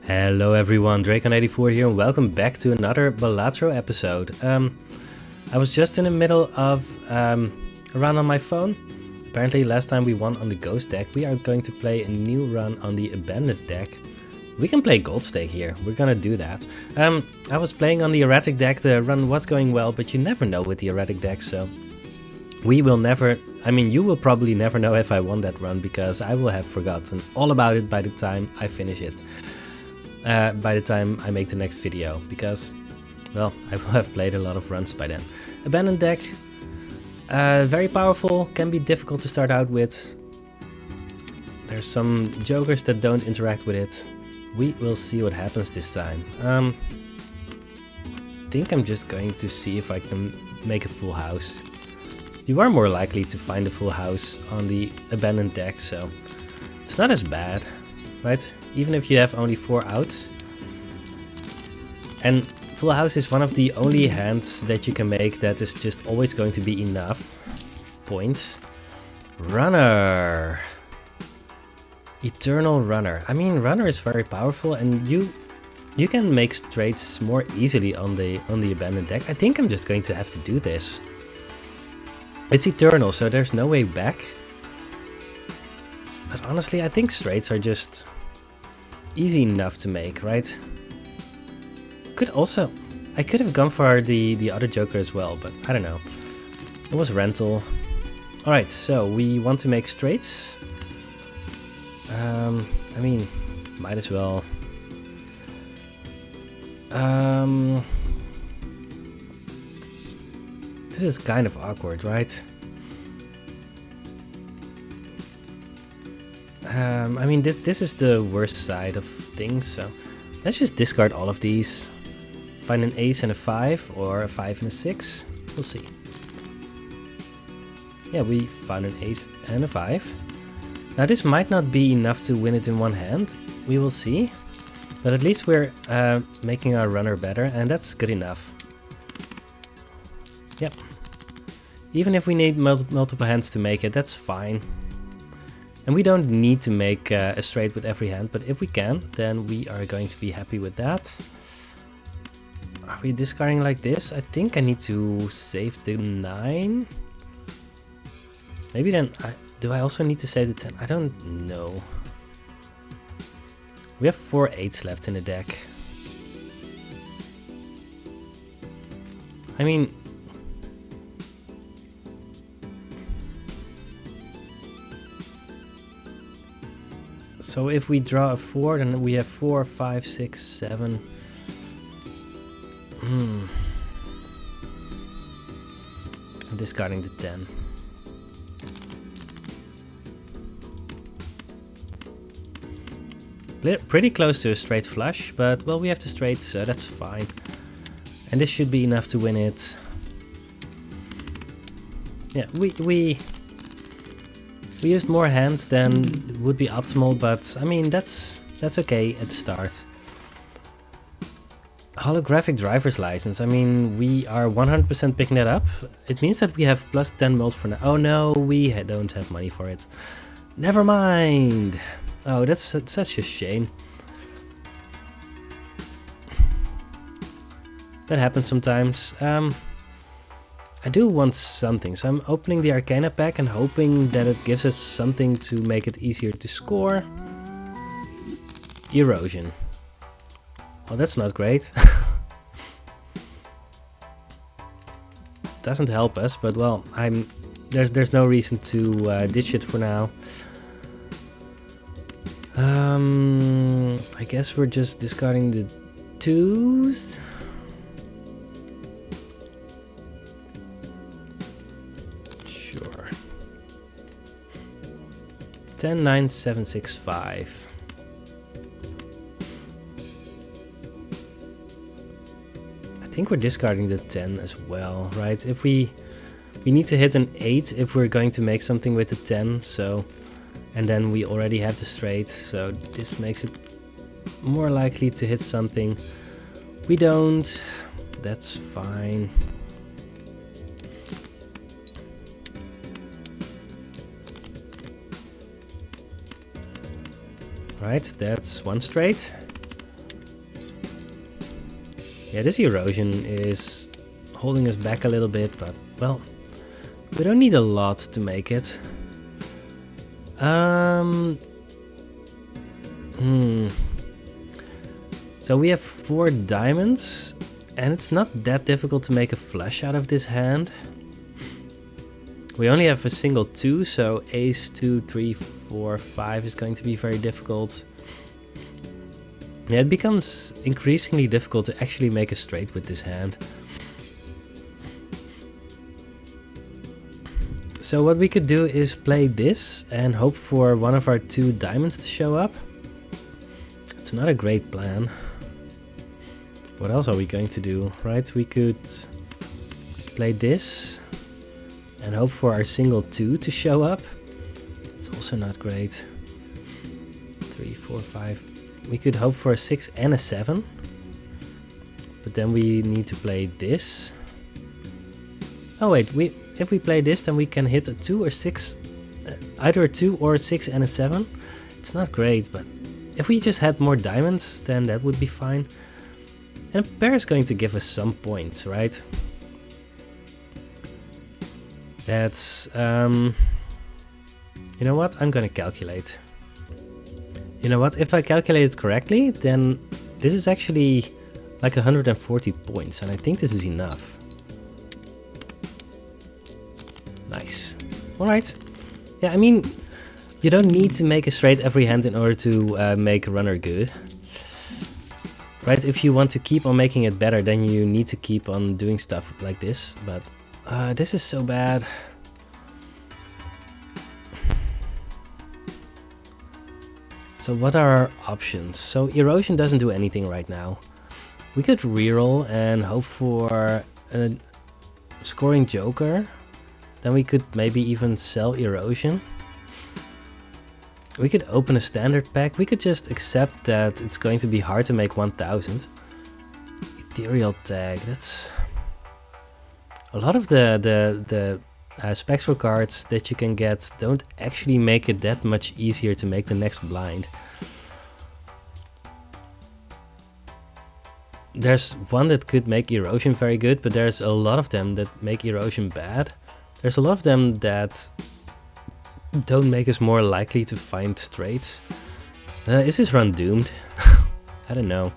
Hello everyone, Dracon84 here and welcome back to another Balatro episode. I was just in the middle of a run on my phone. Apparently last time we won on the Ghost deck. We are going to play a new run on the Abandoned deck. We can play Gold Stake here, we're gonna do that. I was playing on the Erratic deck, the run was going well, but you never know with the Erratic deck, so... We will never, you will probably never know if I won that run because I will have forgotten all about it by the time I finish it. By the time I make the next video, because, well, I will have played a lot of runs by then. Abandoned deck, very powerful, can be difficult to start out with. There's some jokers that don't interact with it. We will see what happens this time. I think I'm just going to see if I can make a full house. You are more likely to find a full house on the Abandoned deck, so it's not as bad, right? Even if you have only 4 outs. And full house is one of the only hands that you can make that is just always going to be enough points. Runner. Eternal Runner. Runner is very powerful and you can make straights more easily on the Abandoned deck. I think I'm just going to have to do this. It's Eternal, so there's no way back. But honestly, I think straights are just easy enough to make, right? I could have gone for the other joker as well, but I don't know. It was rental. Alright, so we want to make straights. Might as well. This is kind of awkward, right? This is the worst side of things, so let's just discard all of these. Find an ace and a 5, or a 5 and a 6. We'll see. Yeah, we found an ace and a 5. Now this might not be enough to win it in one hand. We will see. But at least we're making our runner better, and that's good enough. Yep. Even if we need multiple hands to make it, that's fine. And we don't need to make a straight with every hand, but if we can, then we are going to be happy with that. Are we discarding like this? I think I need to save the 9. Maybe then, do I also need to save the 10? I don't know. We have 4 8s left in the deck. So if we draw a 4, then we have 4, 5, 6, 7. I'm discarding the 10. Pretty close to a straight flush, but well, we have the straight, so that's fine. And this should be enough to win it. Yeah, we used more hands than would be optimal, but that's okay at the start. Holographic driver's license. We are 100% picking that up. It means that we have plus 10 mils for now. Oh no, we don't have money for it. Never mind. Oh, that's such a shame. That happens sometimes. I do want something, so I'm opening the Arcana pack and hoping that it gives us something to make it easier to score. Erosion. Oh, that's not great. Doesn't help us, but well, there's no reason to ditch it for now. I guess we're just discarding the 2s. Sure. 10, 9, 7, 6, 5. I think we're discarding the 10 as well, right? If we need to hit an 8 if we're going to make something with the 10, so... And then we already have the straight, so this makes it more likely to hit something. We don't. That's fine. Right, that's one straight. Yeah, this erosion is holding us back a little bit, but well, we don't need a lot to make it. So we have 4 diamonds, and it's not that difficult to make a flush out of this hand. We only have a single 2, so ace 2, 3, 4, 5 is going to be very difficult. Yeah, it becomes increasingly difficult to actually make a straight with this hand. So what we could do is play this and hope for one of our 2 diamonds to show up. It's not a great plan. What else are we going to do? Right, we could play this and hope for our single 2 to show up. It's also not great. 3, 4, 5. We could hope for a 6 and a 7. But then we need to play this. Oh wait, if we play this, then we can hit a 2 or 6. Either a 2 or a 6 and a 7. It's not great, but if we just had more diamonds, then that would be fine. And a pair is going to give us some points, right? That's, you know what? I'm gonna calculate. You know what? If I calculate it correctly, then this is actually like 140 points, and I think this is enough. Nice. Alright. Yeah, I mean, you don't need to make a straight every hand in order to make a runner good. Right, if you want to keep on making it better, then you need to keep on doing stuff like this. But this is so bad. So what are our options? So erosion doesn't do anything right now. We could reroll and hope for a scoring joker. Then we could maybe even sell erosion. We could open a standard pack. We could just accept that it's going to be hard to make 1000. Ethereal tag, that's... A lot of the spectral cards that you can get don't actually make it that much easier to make the next blind. There's one that could make erosion very good, but there's a lot of them that make erosion bad. There's a lot of them that don't make us more likely to find straights. Is this run doomed? I don't know.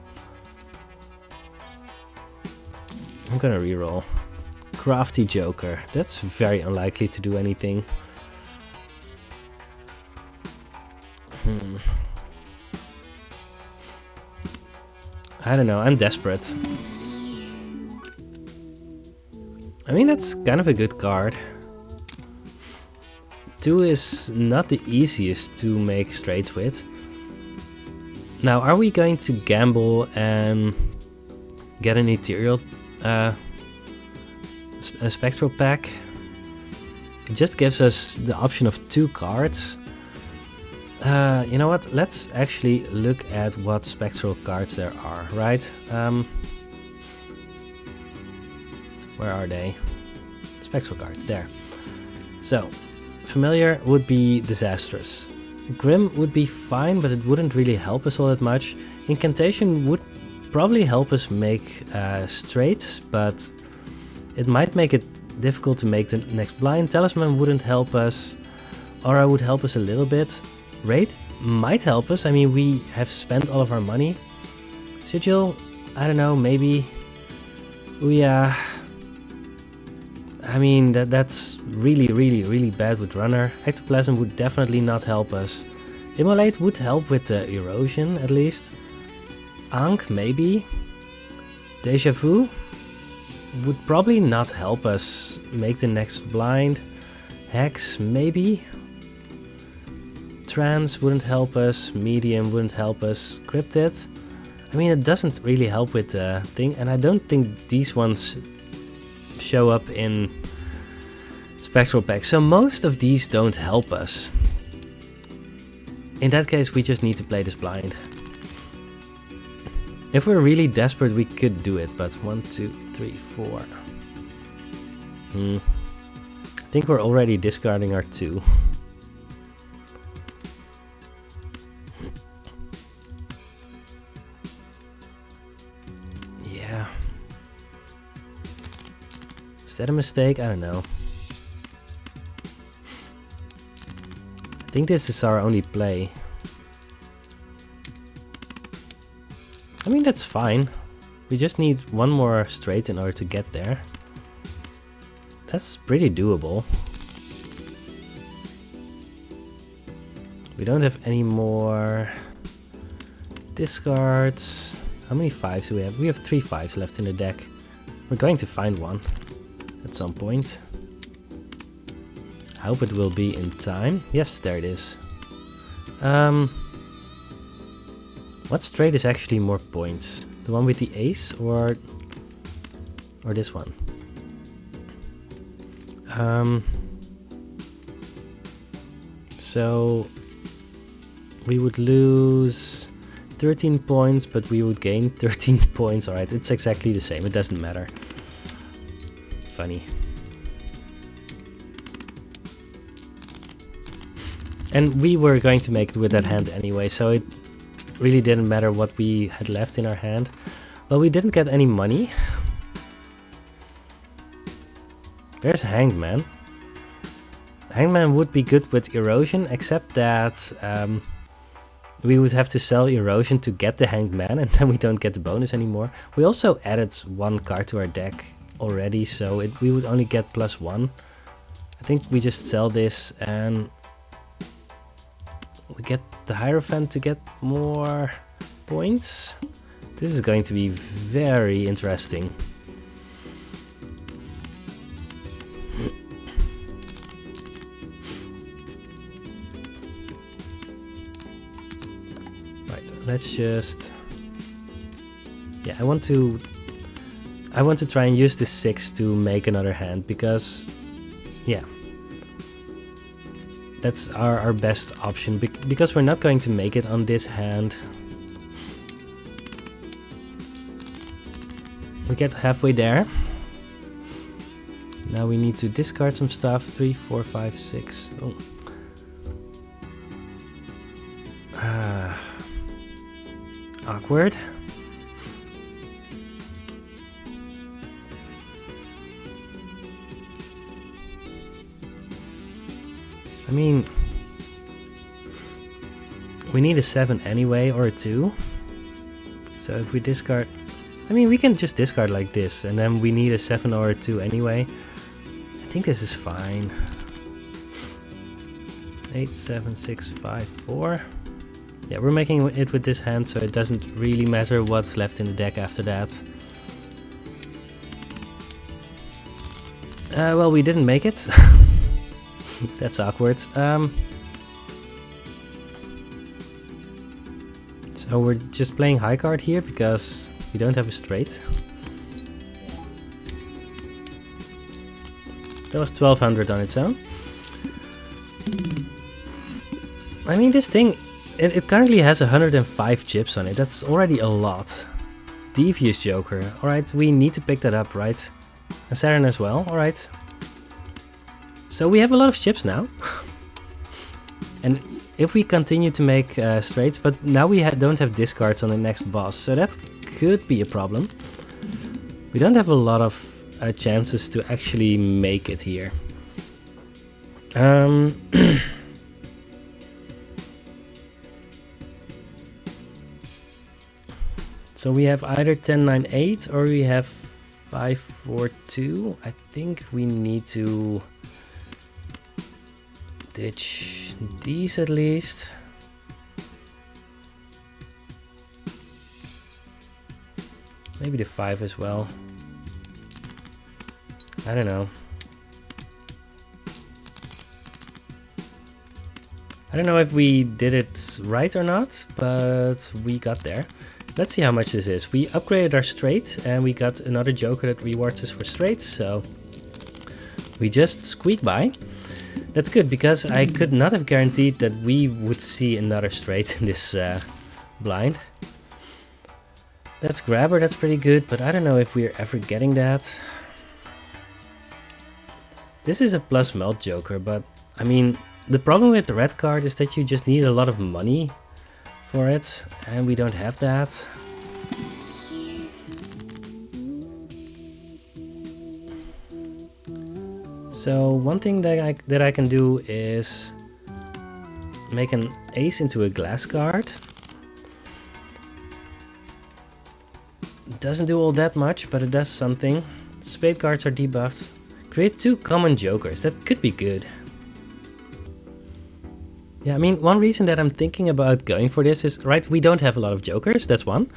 I'm gonna reroll. Crafty Joker. That's very unlikely to do anything. I don't know, I'm desperate. I mean, that's kind of a good card. 2 is not the easiest to make straights with. Now, are we going to gamble and get an ethereal a spectral pack? It just gives us the option of 2 cards. You know what? Let's actually look at what spectral cards there are, right? Where are they? Spectral cards, there. So, familiar would be disastrous. Grim would be fine, but it wouldn't really help us all that much. Incantation would probably help us make straights, but it might make it difficult to make the next blind. Talisman wouldn't help us. Aura would help us a little bit. Raid might help us. I mean, we have spent all of our money. Sigil, I don't know, maybe. I mean, that's really bad with runner. Ectoplasm would definitely not help us. Immolate would help with the erosion, at least. Ankh, maybe. Deja Vu would probably not help us make the next blind. Hex, maybe. Trance wouldn't help us. Medium wouldn't help us. Cryptid, I mean, it doesn't really help with the thing, and I don't think these ones show up in spectral packs, so most of these don't help us. In that case, we just need to play this blind. If we're really desperate, we could do it, but 1, 2, 3, 4. I think we're already discarding our 2. Yeah, that a mistake? I don't know. I think this is our only play. I mean, that's fine. We just need one more straight in order to get there. That's pretty doable. We don't have any more discards. How many 5s do we have? We have 3 5s left in the deck. We're going to find one at some point. I hope it will be in time. Yes, there it is. What straight is actually more points? The one with the ace or this one? So we would lose 13 points, but we would gain 13 points. Alright, it's exactly the same. It doesn't matter. Funny. And we were going to make it with that hand anyway, so it really didn't matter what we had left in our hand. Well, we didn't get any money. There's Hangman. Hangman would be good with erosion, except that we would have to sell erosion to get the Hangman, and then we don't get the bonus anymore. We also added one card to our deck already, so we would only get +1. I think we just sell this and we get the Hierophant to get more points. This is going to be very interesting. Right, let's just... Yeah, I want to try and use this 6 to make another hand, because yeah, that's our best option, because we're not going to make it on this hand. We get halfway there. Now we need to discard some stuff. 3, 4, 5, 6. Oh. Awkward. I mean, we need a 7 anyway, or a 2. So if we discard... I mean, we can just discard like this, and then we need a 7 or a 2 anyway. I think this is fine. 8, 7, 6, 5, 4. Yeah, we're making it with this hand, so it doesn't really matter what's left in the deck after that. Well, we didn't make it. That's awkward. So we're just playing high card here because we don't have a straight. That was 1200 on its own. I mean, this thing, it currently has 105 chips on it. That's already a lot. Devious Joker. Alright, we need to pick that up, right? And Saturn as well, alright. So we have a lot of chips now. And if we continue to make straights, but now we don't have discards on the next boss, so that could be a problem. We don't have a lot of chances to actually make it here. So we have either 10, 9, 8 or we have 5, 4, 2. I think we need to ditch these at least. Maybe the 5 as well. I don't know. I don't know if we did it right or not, but we got there. Let's see how much this is. We upgraded our straight and we got another Joker that rewards us for straights, so we just squeaked by. That's good, because I could not have guaranteed that we would see another straight in this blind. That's grabber, that's pretty good, but I don't know if we're ever getting that. This is a plus melt Joker, but I mean, the problem with the red card is that you just need a lot of money for it, and we don't have that. So one thing that I can do is make an ace into a glass card. It doesn't do all that much, but it does something. Spade cards are debuffed. Create 2 common jokers. That could be good. Yeah, I mean, one reason that I'm thinking about going for this is, right, we don't have a lot of jokers, that's one.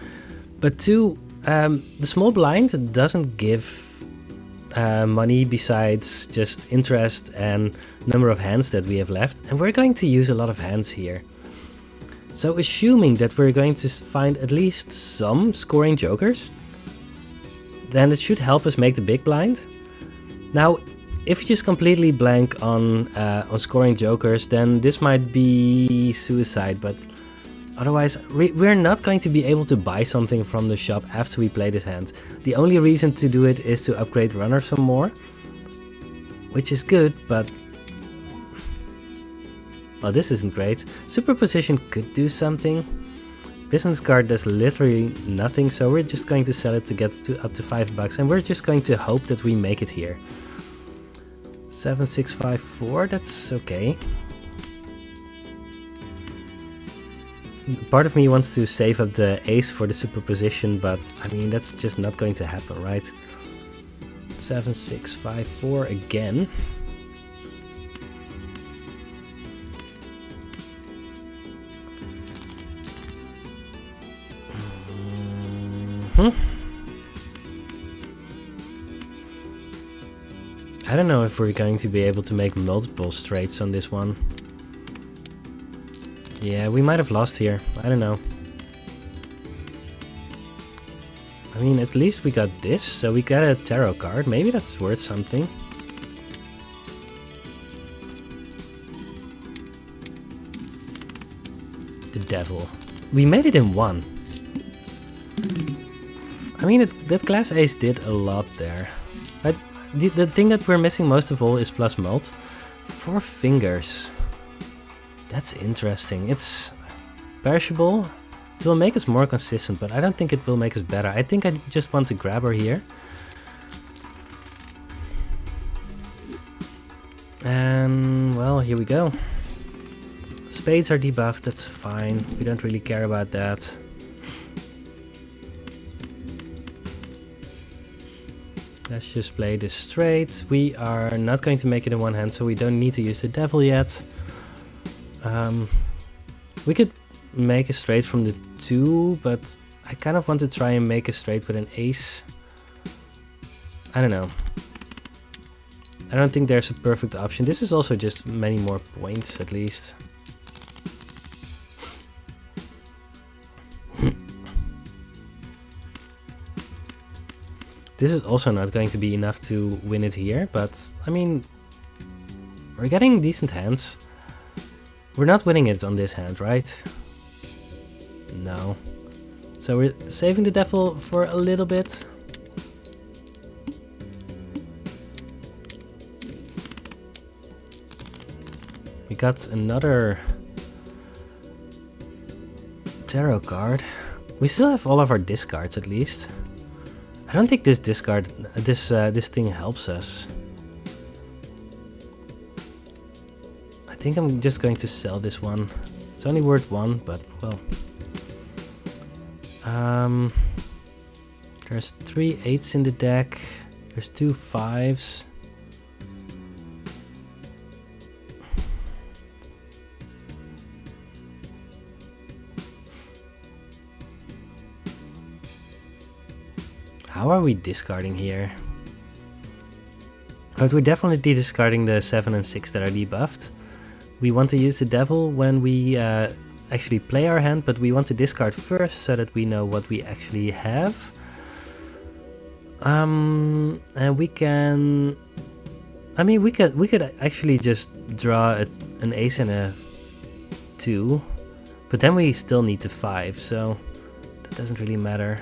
But 2, the small blind doesn't give money besides just interest and number of hands that we have left. And we're going to use a lot of hands here. So assuming that we're going to find at least some scoring jokers, then it should help us make the big blind. Now, if you just completely blank on scoring jokers, then this might be suicide, but otherwise we're not going to be able to buy something from the shop after we play this hand. The only reason to do it is to upgrade runner some more, which is good, but well, this isn't great. Superposition could do something. Business card does literally nothing, so we're just going to sell it to get up to $5, and we're just going to hope that we make it here. 7654, that's okay. Part of me wants to save up the ace for the superposition, but I mean, that's just not going to happen, right? 7654 again. I don't know if we're going to be able to make multiple straights on this one. Yeah, we might have lost here. I don't know. I mean, at least we got this, so we got a tarot card. Maybe that's worth something. The devil. We made it in 1. I mean, that glass ace did a lot there. But the thing that we're missing most of all is plus mult. 4 fingers. That's interesting. It's perishable. It will make us more consistent, but I don't think it will make us better. I think I just want to grab her here. And, well, here we go. Spades are debuffed, that's fine. We don't really care about that. Let's just play this straight. We are not going to make it in 1 hand, so we don't need to use the devil yet. We could make a straight from the 2, but I kind of want to try and make a straight with an ace. I don't know. I don't think there's a perfect option. This is also just many more points at least. This is also not going to be enough to win it here, but I mean, we're getting decent hands. We're not winning it on this hand, right? No. So we're saving the devil for a little bit. We got another tarot card. We still have all of our discards at least. I don't think this discard, this thing helps us. I think I'm just going to sell this one. It's only worth 1, but well. There's 3 8s in the deck. There's 2 5s. How are we discarding here? But we're definitely discarding the 7 and 6 that are debuffed. We want to use the devil when we actually play our hand, but we want to discard first so that we know what we actually have. And we can... I mean, we could actually just draw an ace and a 2, but then we still need the 5, so that doesn't really matter.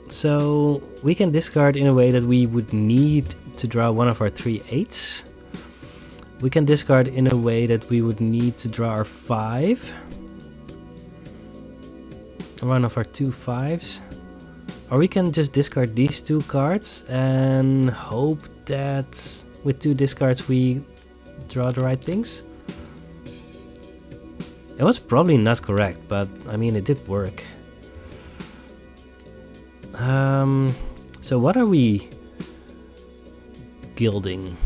So we can discard in a way that we would need to draw one of our 3 8s. We can discard in a way that we would need to draw our 5. One of our 2 5s. Or we can just discard these 2 cards and hope that with 2 discards we draw the right things. It was probably not correct, but I mean it did work. So what are we gilding?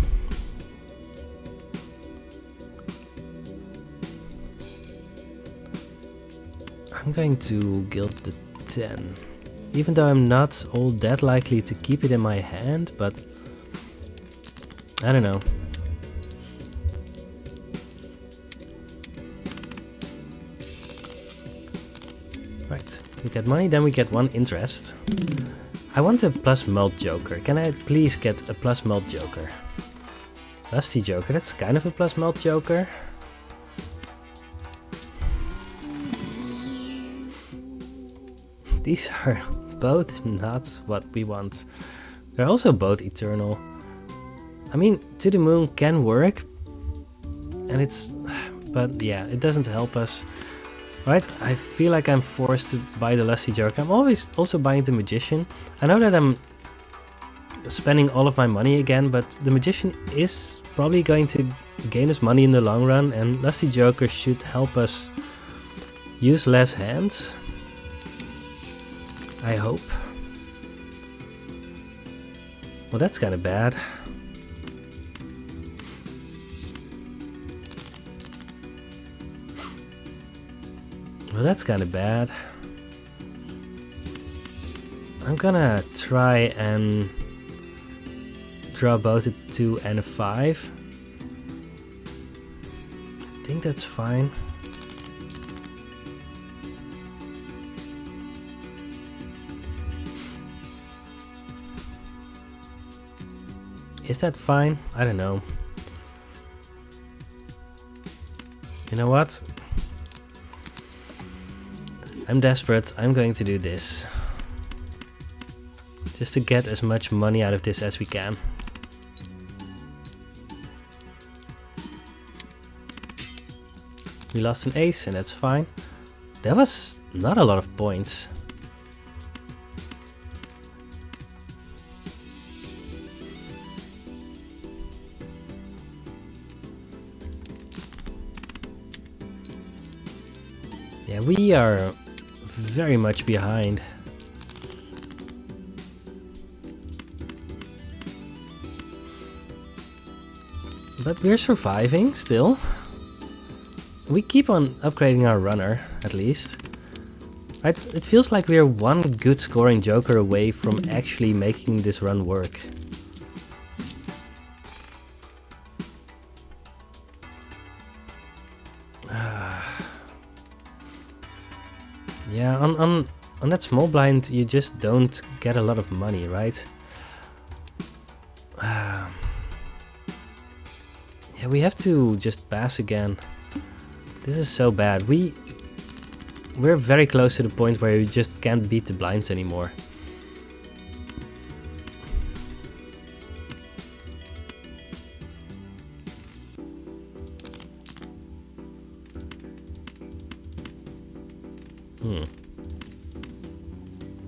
I'm going to gild the 10. Even though I'm not all that likely to keep it in my hand, but I don't know. Right, we get money, then we get 1 interest. I want a plus mult joker. Can I please get a plus mult joker? Lusty joker, that's kind of a plus mult joker. These are both not what we want. They're also both eternal. I mean, To the Moon can work. And it's... But yeah, it doesn't help us. Right, I feel like I'm forced to buy the Lusty Joker. I'm always also buying the Magician. I know that I'm spending all of my money again, but the Magician is probably going to gain us money in the long run. And Lusty Joker should help us use less hands. I hope. Well, that's kind of bad. Well, that's kind of bad. I'm gonna try and draw both a 2 and a 5. I think that's fine. Is that fine? I don't know. You know what? I'm desperate. I'm going to do this. Just to get as much money out of this as we can. We lost an ace and that's fine. That was not a lot of points. Yeah, we are very much behind. But we're surviving still. We keep on upgrading our runner, at least. Right? It feels like we're 1 good scoring joker away from actually making this run work. Yeah, on that small blind you just don't get a lot of money, right? Yeah, we have to just pass again. This is so bad. We're very close to the point where you just can't beat the blinds anymore.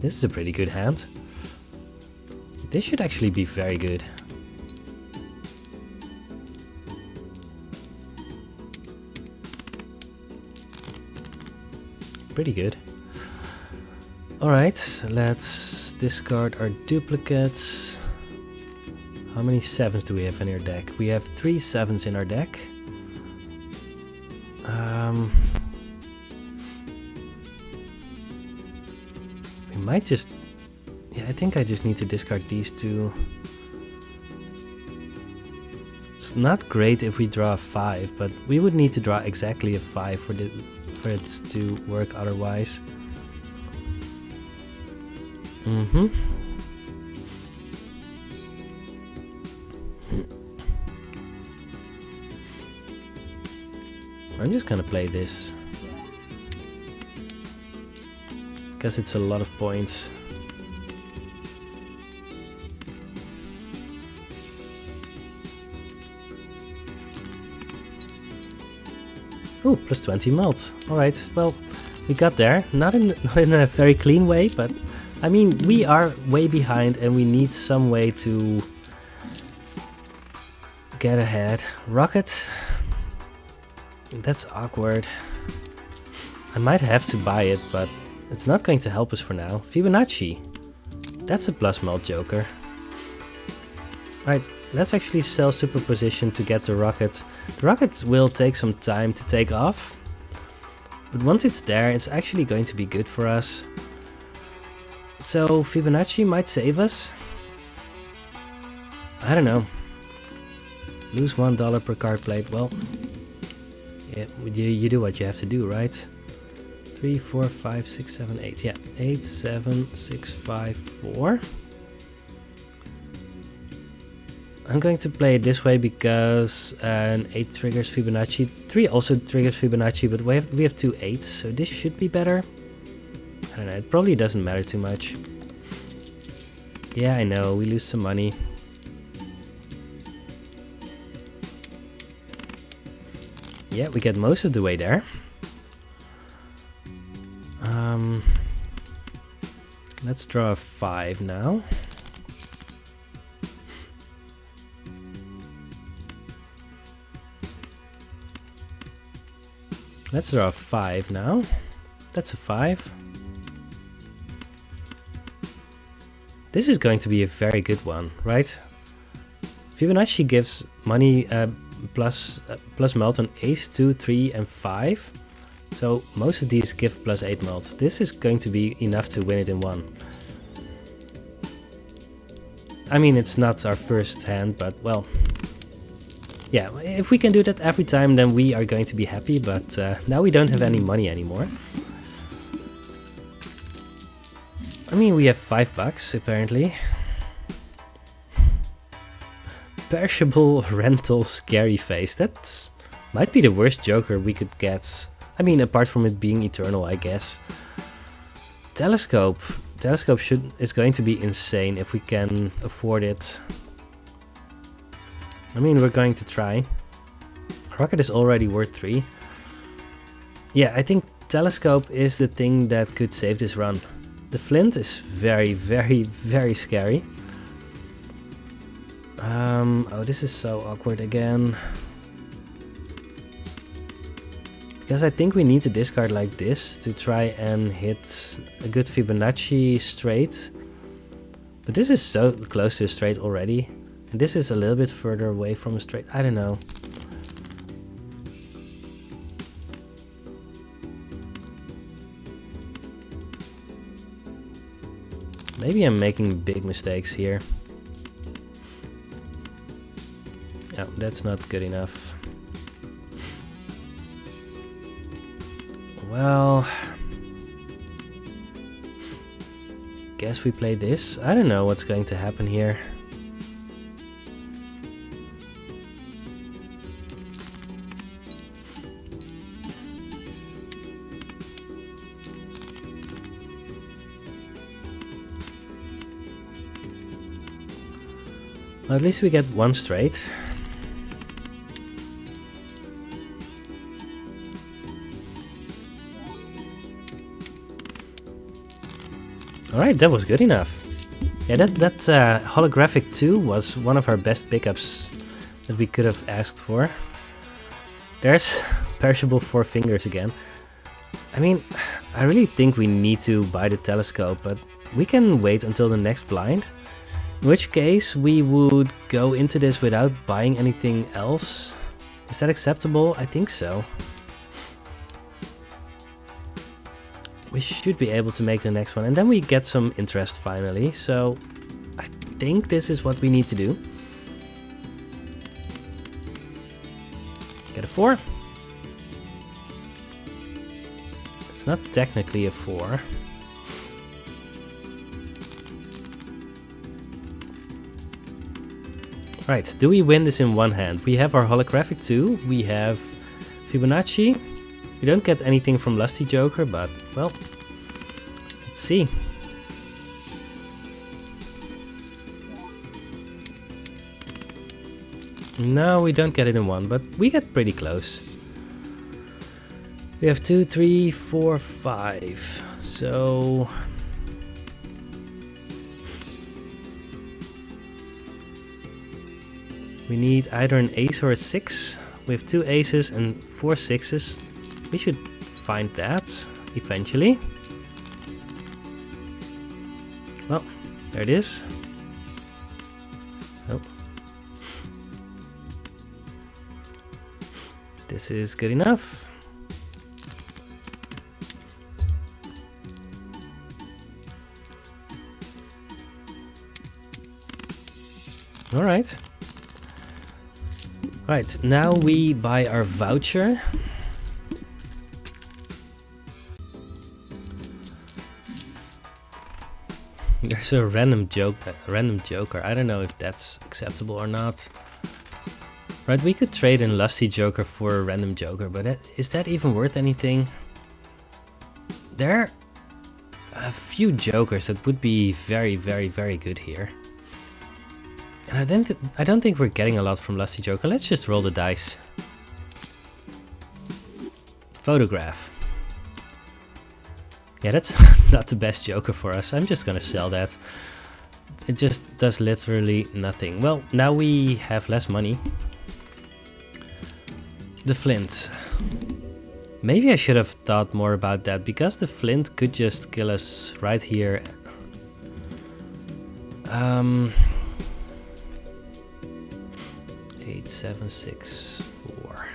This is a pretty good hand. This should actually be very good. Pretty good. Alright, let's discard our duplicates. How many 7s do we have in our deck? We have 3 7s in our deck. We might just... Yeah, I think I just need to discard these 2. It's not great if we draw a 5, but we would need to draw exactly a 5 for it to work otherwise. I'm just gonna play this because it's a lot of points. Ooh, plus 20 mult. Alright, well, we got there. Not in a very clean way, but I mean, we are way behind and we need some way to get ahead. Rocket. That's awkward. I might have to buy it, but it's not going to help us for now. Fibonacci. That's a plus mult joker. Alright, let's actually sell superposition to get the rocket. The rocket will take some time to take off. But once it's there, it's actually going to be good for us. So Fibonacci might save us. I don't know. Lose $1 per card played. Well, yeah, you do what you have to do, right? 3, 4, 5, 6, 7, 8. Yeah, 8, 7, 6, 5, 4. I'm going to play it this way because an 8 triggers Fibonacci. 3 also triggers Fibonacci, but we have 2 8s, so this should be better. I don't know, it probably doesn't matter too much. Yeah, I know, we lose some money. Yeah, we get most of the way there. Let's draw a 5 now. Let's draw a 5 now. That's a 5. This is going to be a very good one, right? Fibonacci gives money plus mult on ace, 2, 3 and 5. So most of these give plus 8 mult. This is going to be enough to win it in one. I mean, it's not our first hand, but well... yeah, if we can do that every time, then we are going to be happy, but now we don't have any money anymore. I mean, we have $5 apparently. Perishable rental scary face. That might be the worst joker we could get. I mean, apart from it being eternal, I guess. Telescope. Telescope is going to be insane if we can afford it. I mean, we're going to try. Rocket is already worth 3. Yeah, I think Telescope is the thing that could save this run. The Flint is very, very, very scary. Oh, this is so awkward again. Because I think we need to discard like this to try and hit a good Fibonacci straight. But this is so close to a straight already. And this is a little bit further away from a straight. I don't know. Maybe I'm making big mistakes here. No, that's not good enough. Well, guess we play this. I don't know what's going to happen here. Well, at least we get one straight. Alright, that was good enough. Yeah, that holographic 2 was one of our best pickups that we could have asked for. There's perishable 4 fingers again. I mean, I really think we need to buy the telescope, but we can wait until the next blind. In which case, we would go into this without buying anything else. Is that acceptable? I think so. We should be able to make the next one, and then we get some interest finally. So I think this is what we need to do. Get a 4. It's not technically a 4. Right, do we win this in one hand? We have our holographic 2, we have Fibonacci. We don't get anything from Lusty Joker, but, well, let's see. No, we don't get it in one, but we get pretty close. We have 2, 3, 4, 5, so... We need either an ace or a 6. We have 2 aces and 4 sixes. We should find that eventually. Well, there it is. Oh. This is good enough. Alright. Alright, now we buy our voucher. There's a random joker. I don't know if that's acceptable or not. Right, we could trade in Lusty Joker for a random joker, but is that even worth anything? There are a few jokers that would be very, very, very good here. And I don't think we're getting a lot from Lusty Joker. Let's just roll the dice. Photograph. Yeah, that's not the best joker for us. I'm just gonna sell that. It just does literally nothing. Well, now we have less money. The flint. Maybe I should have thought more about that, because the flint could just kill us right here. 8, 7, 6, 4.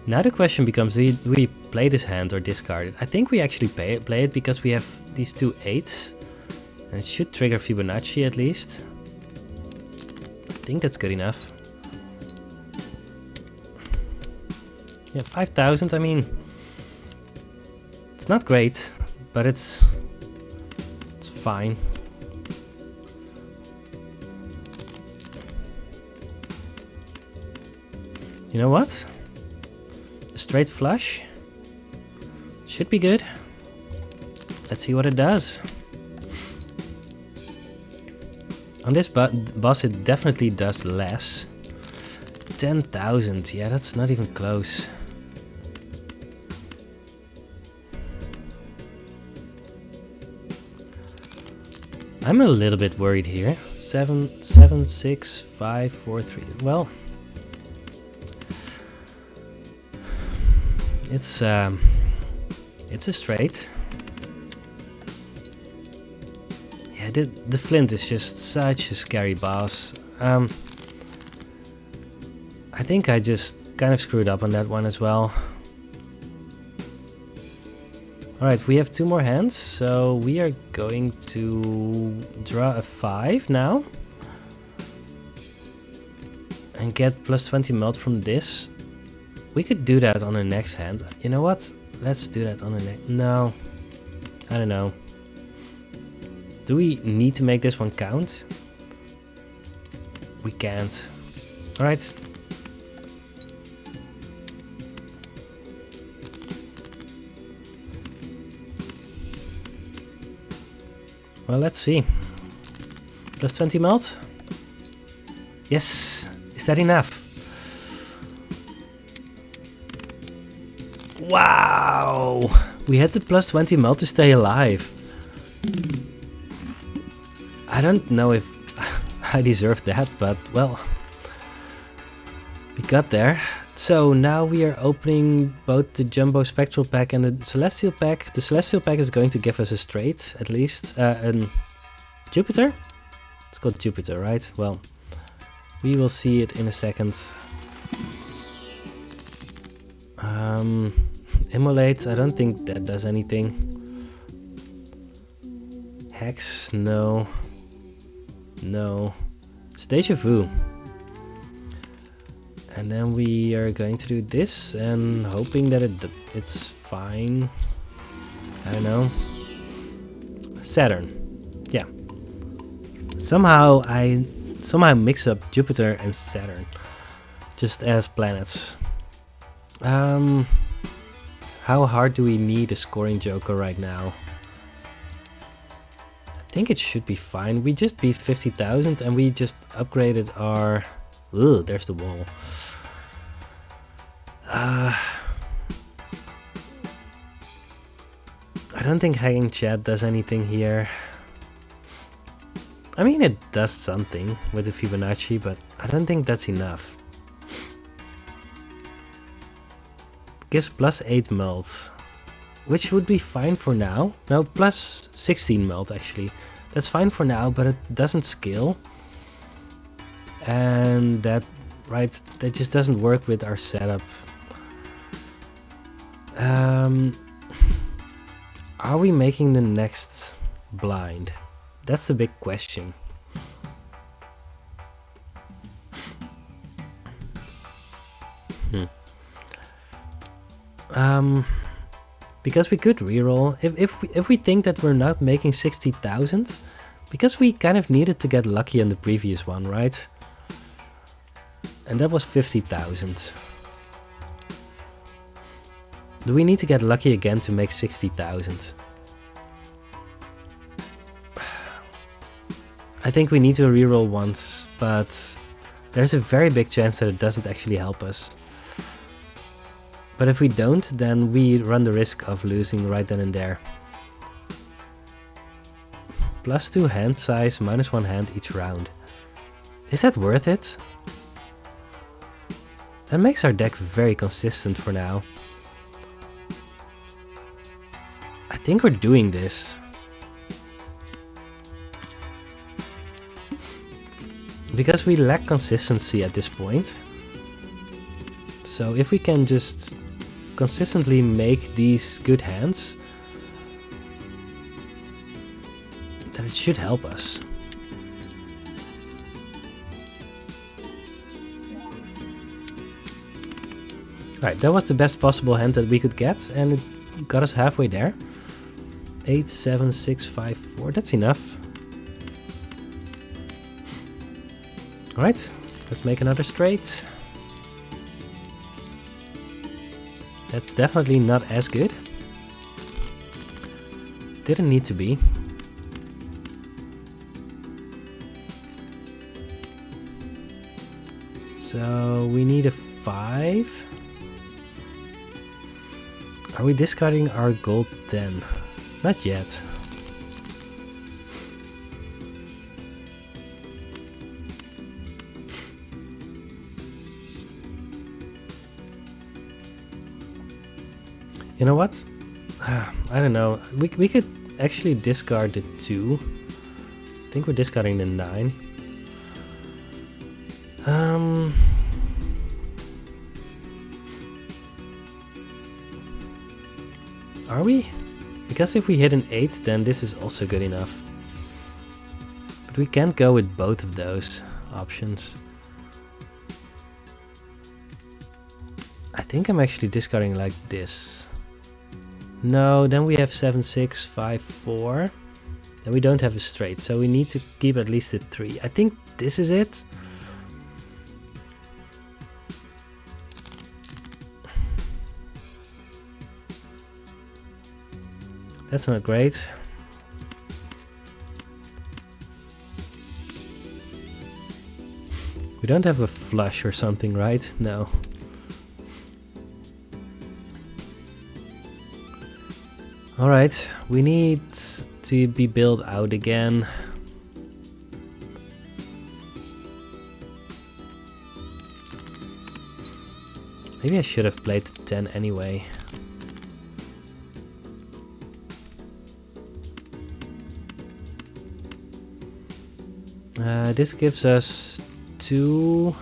Now the question becomes, do we play this hand or discard it? I think we actually play it because we have these 2 8s. And it should trigger Fibonacci at least. I think that's good enough. Yeah, 5,000, I mean, it's not great, but it's fine. You know what? A straight flush should be good. Let's see what it does. On this boss it definitely does less. 10,000, yeah, that's not even close. I'm a little bit worried here. 7, 7, 6, 5, 4, 3. Well, it's a straight. Yeah, the flint is just such a scary boss. I think I just kind of screwed up on that one as well. Alright, we have 2 more hands, so we are going to draw a 5 now. And get plus 20 melt from this. We could do that on the next hand. You know what? Let's do that on the next... No. I don't know. Do we need to make this one count? We can't. Alright. Well, let's see. Plus 20 melt? Yes! Is that enough? Wow! We had the plus 20 melt to stay alive. I don't know if I deserved that, but well, we got there. So now we are opening both the Jumbo Spectral Pack and the Celestial Pack. The Celestial Pack is going to give us a straight, at least. And Jupiter? It's called Jupiter, right? Well, we will see it in a second. Immolate, I don't think that does anything. Hex, no. No. It's Deja Vu. And then we are going to do this and hoping that it's fine. I don't know. Saturn. Yeah. Somehow I mix up Jupiter and Saturn. Just as planets. How hard do we need a scoring joker right now? I think it should be fine. We just beat 50,000 and we just upgraded our... Ooh, there's the wall. I don't think Hanging Chat does anything here. I mean, it does something with the Fibonacci, but I don't think that's enough. Gives plus 8 mult, which would be fine for now. No, plus 16 mult actually. That's fine for now, but it doesn't scale. And that just doesn't work with our setup. Are we making the next blind? That's the big question. Because we could reroll if we think that we're not making 60,000, because we kind of needed to get lucky on the previous one, right? And that was 50,000. Do we need to get lucky again to make 60,000? I think we need to reroll once, but there's a very big chance that it doesn't actually help us. But if we don't, then we run the risk of losing right then and there. Plus 2 hand size, minus 1 hand each round. Is that worth it? That makes our deck very consistent for now. I think we're doing this. Because we lack consistency at this point. So if we can just consistently make these good hands, then it should help us. Alright, that was the best possible hand that we could get, and it got us halfway there. 8, 7, 6, 5, 4, that's enough. Alright, let's make another straight. That's definitely not as good. Didn't need to be. So we need a 5. Are we discarding our gold 10? Not yet. You know what? I don't know. We could actually discard the 2. I think we're discarding the 9. Are we? Because if we hit an 8, then this is also good enough. But we can't go with both of those options. I think I'm actually discarding like this. No, then we have 7, 6, 5, 4. Then we don't have a straight, so we need to keep at least a 3. I think this is it. That's not great. We don't have a flush or something, right? No. Alright, we need to be built out again. Maybe I should have played the 10 anyway. This gives us 2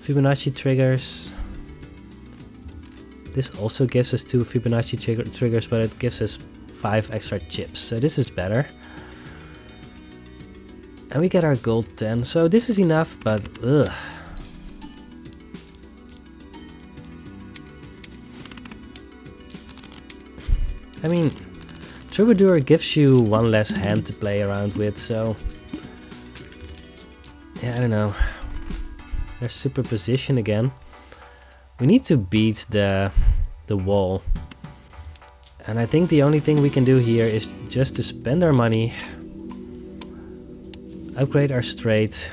Fibonacci triggers. This also gives us 2 Fibonacci triggers, but it gives us 5 extra chips. So this is better. And we get our gold 10. So this is enough, but ugh. I mean, Troubadour gives you 1 less hand to play around with, so yeah, I don't know. There's superposition again. We need to beat the wall. And I think the only thing we can do here is just to spend our money, upgrade our straight.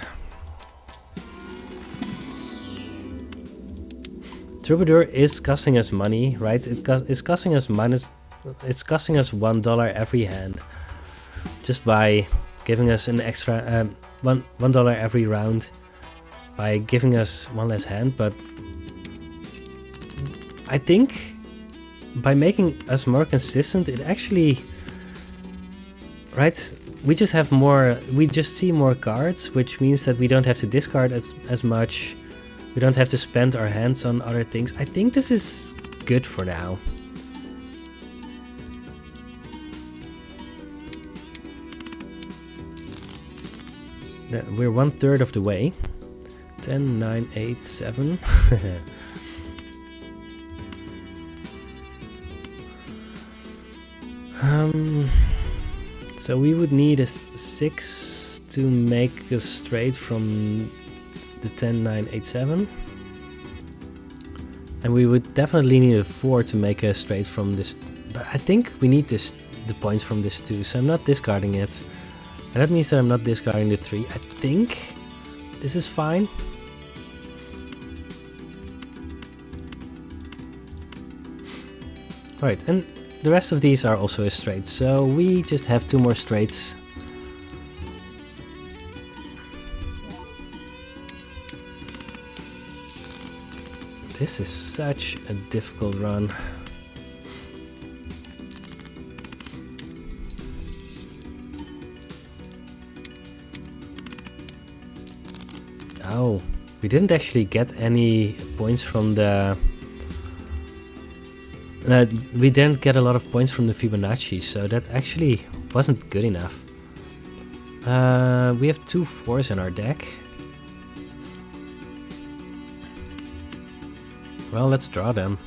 Troubadour is costing us money, right? It's costing us $1 every hand, just by giving us an extra $1 every round by giving us one less hand, but I think by making us more consistent, it actually, right? We just have more, we just see more cards, which means that we don't have to discard as much. We don't have to spend our hands on other things. I think this is good for now. We're 1/3 of the way. 10, 9, 8, 7. So we would need a 6 to make a straight from the 10, 9, 8, 7. And we would definitely need a 4 to make a straight from this. But I think we need the points from this too, so I'm not discarding it. And that means that I'm not discarding the 3. I think this is fine. Right, and the rest of these are also a straight, so we just have 2 more straights. This is such a difficult run. Oh, we didn't actually get any points from the... we didn't get a lot of points from the Fibonacci, so that actually wasn't good enough. We have 2 4s in our deck. Well, let's draw them.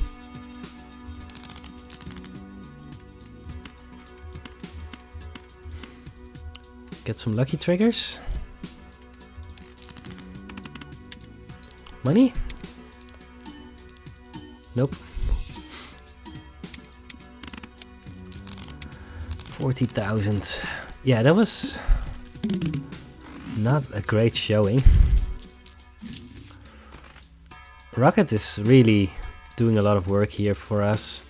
Get some lucky triggers. Money? Nope. 40,000. Yeah, that was not a great showing. Rocket is really doing a lot of work here for us.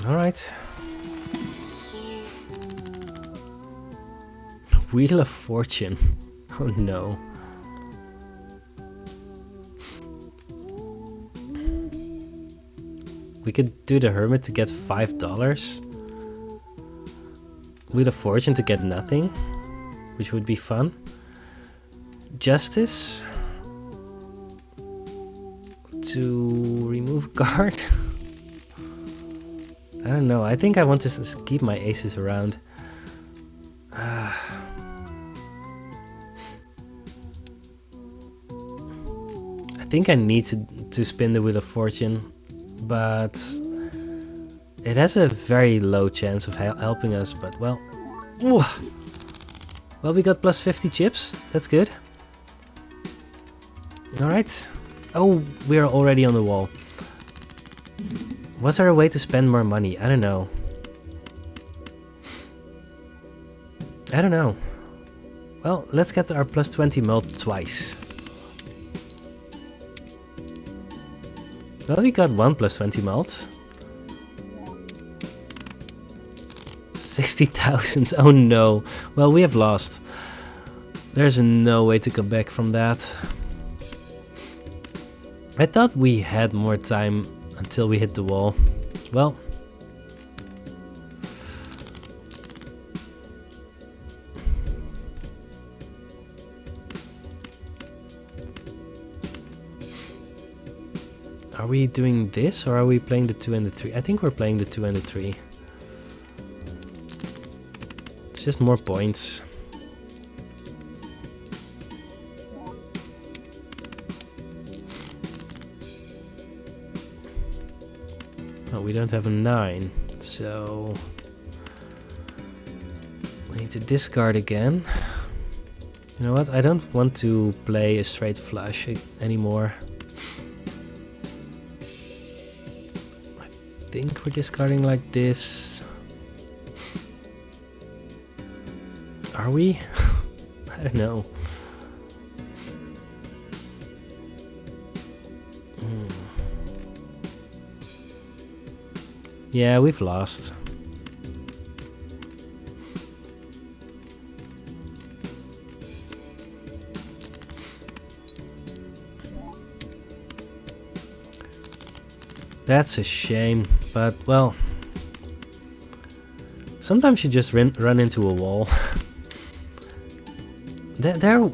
Alright. Wheel of Fortune. Oh no. We could do the Hermit to get $5. Wheel of Fortune to get nothing, which would be fun. Justice to remove a card. I don't know. I think I want to keep my aces around. I think I need to spin the Wheel of Fortune, but it has a very low chance of helping us. But well, ooh. Well, we got plus 50 chips. That's good. Alright. Oh, we are already on the wall. Was there a way to spend more money? I don't know. I don't know. Well, let's get our plus 20 mult twice. Well, we got 1 plus 20 mult. 60,000. Oh no. Well, we have lost. There's no way to come back from that. I thought we had more time until we hit the wall. Well. Are we doing this or are we playing the 2 and the 3? I think we're playing the 2 and the 3. It's just more points. Oh, we don't have a 9, so we need to discard again. You know what? I don't want to play a straight flush anymore. I think we're discarding like this. Are we? I don't know. Yeah, we've lost. That's a shame, but well, sometimes you just run into a wall. there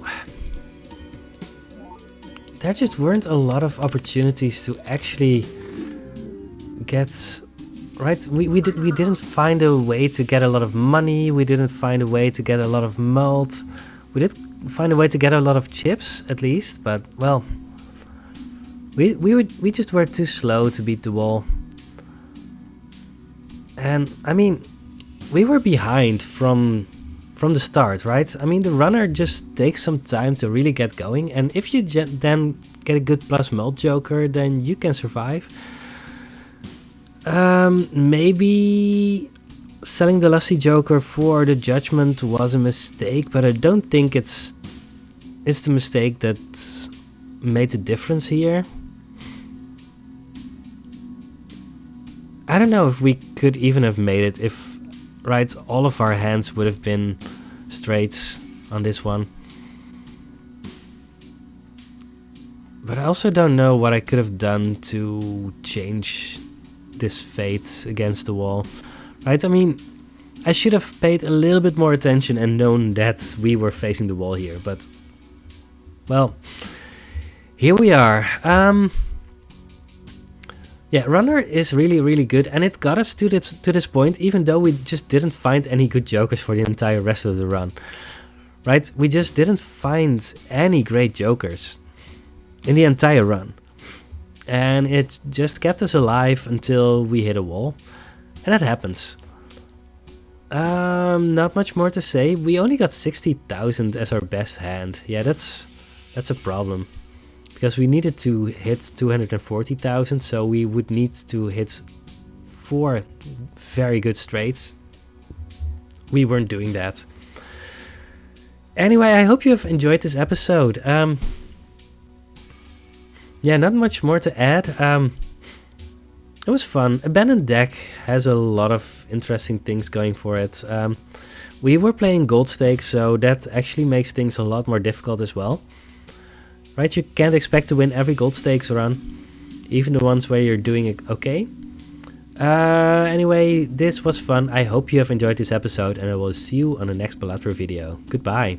just weren't a lot of opportunities to actually get right. We didn't find a way to get a lot of money. We didn't find a way to get a lot of malt. We did find a way to get a lot of chips at least, but well, we just were too slow to beat the wall. And I mean, we were behind from the start, right? I mean, the runner just takes some time to really get going, and if you then get a good plus mult joker, then you can survive. Maybe selling the lusty joker for the judgment was a mistake, but I don't think it's the mistake that made the difference here. I don't know if we could even have made it if, right, all of our hands would have been straights on this one. But I also don't know what I could have done to change this fate against the wall, right? I mean, I should have paid a little bit more attention and known that we were facing the wall here, but well, here we are. Yeah, runner is really good, and it got us to this point, even though we just didn't find any good jokers for the entire rest of the run, right? We just didn't find any great jokers in the entire run, and it just kept us alive until we hit a wall, and that happens. Not much more to say. We only got 60,000 as our best hand. Yeah, that's a problem, because we needed to hit 240,000, so we would need to hit 4 very good straights. We weren't doing that. Anyway, I hope you have enjoyed this episode. Yeah, not much more to add. It was fun. Abandoned Deck has a lot of interesting things going for it. We were playing gold stakes, so that actually makes things a lot more difficult as well. Right, you can't expect to win every gold stakes run, even the ones where you're doing it okay. Anyway, this was fun. I hope you have enjoyed this episode, and I will see you on the next Balatro video. Goodbye.